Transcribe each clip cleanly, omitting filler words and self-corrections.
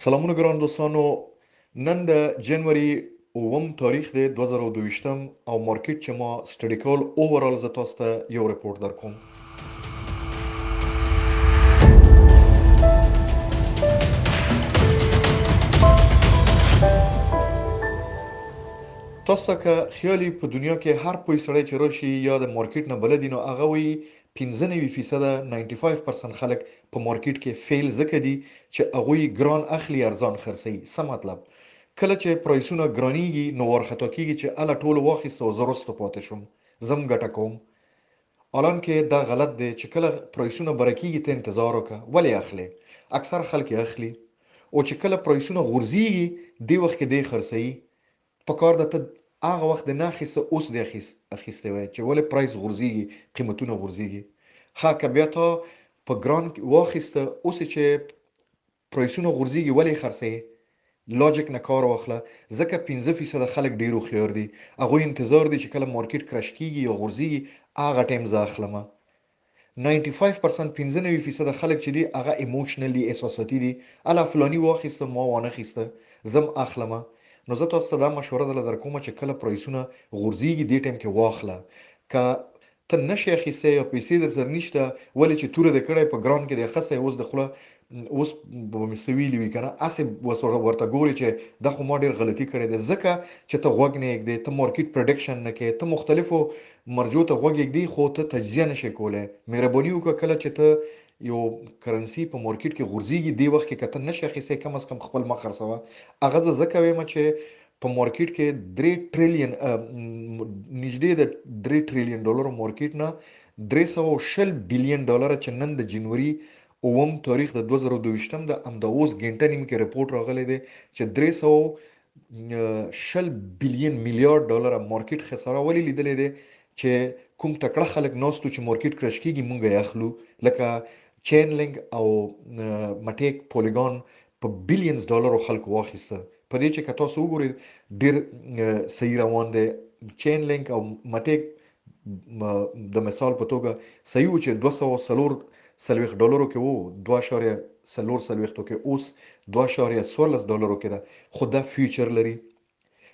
سلامونه ګران دوستانو. نن د جنوري اووم تاریخ دی 2022 او مارکیټ چې ما سټډي کول اوورال زه تاسو ته یو رپورټ درکوم. تاسو ته که خیالي په دنیا کې هر پوی سړی چې راشي یا د مارکیټ نه بلدي نو هغه وي 95% 95% خلک په مارکیټ کې فیل ځکه دي چې هغوی ګران اخلي ارزان خرڅي. څه مطلب؟ کله چې پرایسونه ګرانیږي نو ورخطا کیږي چې اله ټول واخیسته او زه وروسته پاتې شوم، زم ګټه کوم. الان کې دا غلط دی چې کله پرایسونه برکیږي ته انتظار وکړه. ولې اخلي؟ اکثر خلک یې اخلي او چې کله پرایسونه غورځيږي دی وخت کې دی خرڅي. په کار د ته هغه وخت نه اخیسته اوس دی اخیسته وای چې ولې پرایس غورځيږي، قیمتونه غورځيږي. ښه که بیا ته په ګران واخیسته اوس چې پرایسونه غورځيږي ولې خرڅي؟ لاجیک نه کار واخله. ځکه 15% خلک ډیرو خيار دي، هغه انتظار دي چې کله مارکیټ کرش کیږي یا غورځيږي هغه ټیم زه اخلم. 95% 95% خلک چې دي هغه ایموشنلی احساساتي دي، الا فلانی واخیسته ما وانه خيسته زم اخلم. نو زه تاسو ته دا مشوره درکوم چې کله پرایسونه غورځيږي دې ټیم کې واخله. که ته نشي اخیسته یا پیسې در سره نشته ولې چې توره د کړه په ګران کې د خصه اوس د خله اوس به مسویلی وی کنه اسه ورته ګوري چې د خو ما ډیر غلطي کړې ده. ځکه چې ته غوږ نه یګدې، ته مارکیټ پریډکشن نه کې، ته مختلفو مرجو ته غوږ یګدې خو ته تجزیه نشي کولای. مهرباني وکړه کله چې ته یو کرنسی په مارکیټ کې غورځيږي دی وخت کې کته نشي اخیسته کم از کم خپل مخ خرڅوه. اغه ځکه وایم چې په مارکیټ کې 3 ټریلیون نږدې د 3 ټریلیون ډالر مارکیټ نه 360 بلین ډالر چې نن د جنوري اوم تاریخ د 2022 د امداوس ګنټه نیم کې رپورټ راغلی دی چې 360 بلین میلیارډ ډالر مارکیټ خساره ولې لیدلې دی چې کوم تکړه خلک نوستو چې مارکیټ کرش کیږي مونږ یې اخلو، لکه چین لینک او مټیک پولیګون په بلینز ډالر خلکو واخیسته. په دې چې که تاسو وګورئ ډیر صحیح روان دی. چین لینک او مټیک د مثال په توګه صحیح و چې 240 ډالرو کې وو 2.4 کې اوس 2.14 ډالرو کې ده، خو دا فیوچر لري.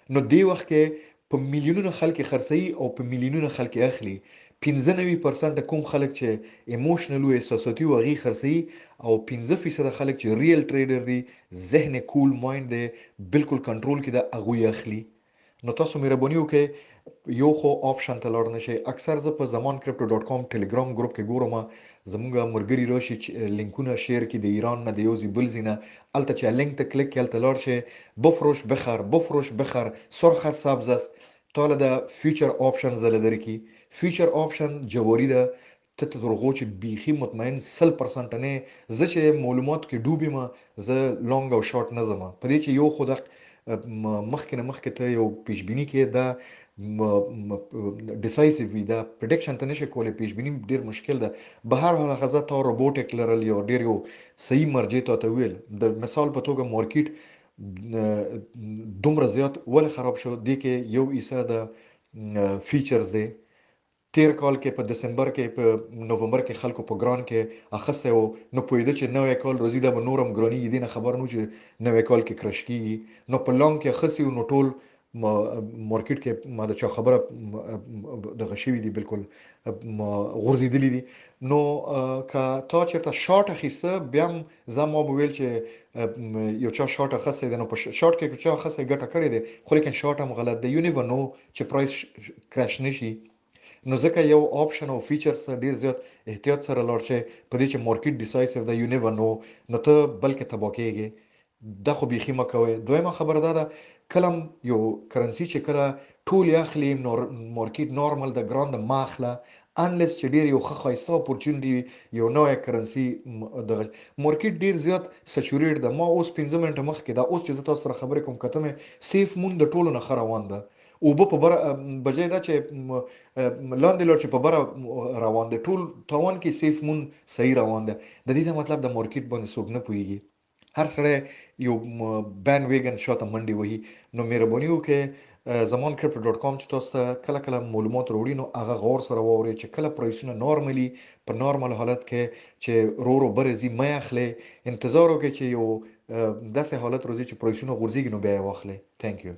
نو دی وخت کې په میلیونونو خلک خرڅي او په میلیونونو خلک اخلي. 95% کوم خلک چې ایموشنل او احساساتي وغي خرڅي او 15% خلک چې ریل ټریډر دي، ذهن کول مایند دی، بالکل کنټرول کې دا اغوی اخلي. نو تاسو مهرباني وکړئ یو خو آپشن ته لاړ نشئ. اکثر زه په zamanCrypto.com ټلګرام ګروپ کې ګورم زموږ مرګري راشي لینکونه شیر کې د ایران نه د یو ځای بل ځای نه الته چې لینک ته کلیک کړئ لاړ شئ بفروش بخر سرخ سبز است تاله د فیوچر آپشنز دلته کی. فیوچر آپشن جواری ده ته ترغو چې بیخي مطمئن 100% نه زه چې معلومات کې ډوبې ما زه لونګ او شارټ نه زما په دې چې یو خود مخکې ته یو پیشبینی کې دا ډیسایسیو وي، دا پریډکشن ته نشي کولای، پیشبینی ډیر مشکل ده. به هر حال غزا ته روبوټیک لرل یو ډیر یو صحیح مرجع ته ویل د مثال په توګه مارکیټ دومره زیات ول خراب شو دی کې یو ایسه د فیچرز دی. تیر کال کې په دسمبر کې په نوومبر کې خلکو په ګران کې اخصه و نو پویده چې نوې کال روزي د نورم ګرانی دي نه خبر نو چې نوې کال کې کرش کیږي نو په لونګ کې خسي نو ټول مارکیټ کې ما د چا خبره د غشوي دي بالکل غورځیدلې دي. نو کا تا چرته شارټ اخیسته بیا زما ویل چې یو چا شارټ اخیسته نو په شارټ کې چا اخیسته ګټه کړې ده خو لیکن شارټ هم غلط دی. یو نیور نو چې پرایس کرش نشي. نو ځکه یو آپشن او فیچر سره ډیر زیات احتیاط سره لاړ شي په دې چې مارکیټ ډیسایسیو ده. یو نیور نو نو ته بلکې تبا کېږي دا خو بيخي مکوي. دویمه خبره ده کلم یو کرنسی چې کله ټول اخلي مارکیټ نورمال د ګراند ماخله انلیس چې ډیر یو خاصه اپورچونټی یو نوې کرنسی د مارکیټ ډیر زیات سچوریټ ده. ما اوس 15 منټه مخکې دا اوس چې تاسو سره خبرې کوم کته مې سیف مون د ټولو نه روان ده او په بره بجای دا چې لاندې لور چې په بره روان دي ټول توان کې سیف مون صحیح روان ده. د دې مطلب د مارکیټ باندې څوک نه پويږي، هر سره یو بان ویګن شاته منډي وهي. نو مهرباني وکړئ zamoncrypto.com چې تاسو ته کله کله معلومات وروړي نو هغه غور سره واورئ چې کله پرایسونه نارملي په نارمل حالت کې چې رو برزي مې اخلي انتظار وکړئ چې یو داسې حالت روزي چې پرایسونه غورځيږي نو بیا یې واخلئ. ثانک یو.